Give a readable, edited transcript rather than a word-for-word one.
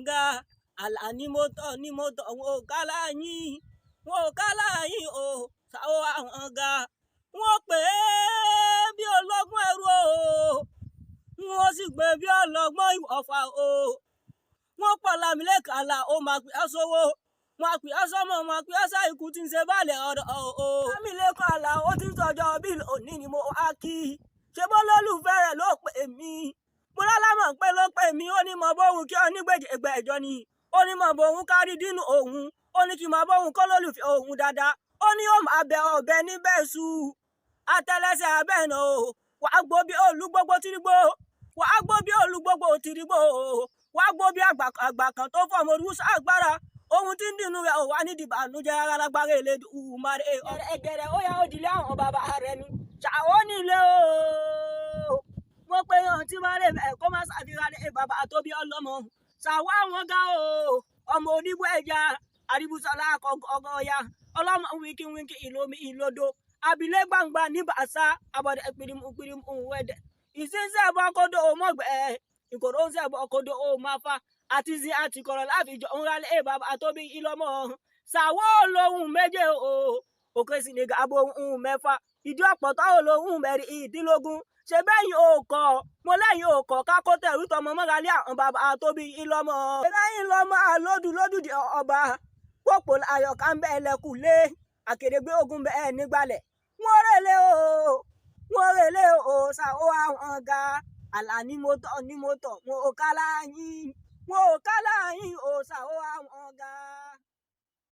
ga àlà ní mo tọ̀ wọn ò kálá yín o ṣàwọ́ àwọn ga wọn pè é bí ọlọ́gbọ́n ẹrú o wọn sì pè bí ọlọ́gbọ́n ìwọ̀fà o wọn pọ̀ lámìlẹ́kàlà ó máa pè é sówó wọn pè é sọ́mọ wọn pè é sá ikú tí ń ṣe bálẹ̀ ọ̀dọ̀ o lámìlẹ́kàlà ó ti ń sọjọ́ bí òní ni mo wá kí ṣe bó lólùfẹ́ rẹ̀ ló pè mí mo lálámọ̀ pé ló pè mí ó ní mọ bóun kí ọ nígbèjègbè ẹjọ́ ni ó ní mọ bóun kárí dínú òun ó ní kí mọ bóun kọ́ lólùfẹ́ òun dáadáa ó ní yóò máa bẹ ọ̀bẹ níbẹ̀ sú àtẹ́lẹsẹ̀ abẹ́nà o wàá gbó bí olúgbógbó tìrìgbó wàá gbó bí olúgbógbó tìrìgbó wàá gbó bí àgbà kan tó fọmọ orúṣà agbára ohun tí ń dìnnú rẹ̀ ò wá nídìí ìbànújẹ́ alágbára Elédùmarè ẹ̀gẹ̀rẹ̀ ó yá ó dilé àwọn bàbá rẹ̀ ni ṣàwọ́ nílé o wọ́n pe yan tí wọ́n lè bẹ̀ kó má ṣàfihàn bàbá tó bí ọlọ́mọ ṣàwọ́ àwọn ga o ọmọ oníbú ẹja àríbùsọ̀lá ọgọ́ ọya ọlọ́mọ wíkíwíkí ìlómi ìlódò abilé gbangba ní bàṣà abọ́dẹ pirimu wẹ́dẹ̀ ìsinsẹ́ bọ́ kódó o mọ̀gbẹ́ ìkòrò ń sẹ́bọ̀ kódó o máa fa àti zin àti kọ̀rọ̀ láfijọ́ ń rálẹ̀ bàbá tó bí ìlọ́mọ ṣàwọ́ olóhùn méje o òkè sì ní gàbó ohun mẹ́fà ìdí ọ̀pọ̀tọ́ olóhùn mẹ́rin ìdínlógún ṣe bẹ́yìn ò kọ́ mo lẹ́yìn ò kọ́ kákó tẹ̀rù tọmọ mọ́gàlẹ́ àwọn bàbá tó bí ìlọ́mọ lẹ́yìn lọ́mọ lódùdí ọba pòpò ayọ̀ká ń bẹ́ẹ̀ lẹ́kùn lé àkèrègbè ogun bẹ́ẹ̀ nígbàlẹ̀ wọ́n rèlé o ṣàwọ́ àwọn ga àlà ní mo tọ̀ wọn ò kálá yín o ṣàwọ́ àwọn ga.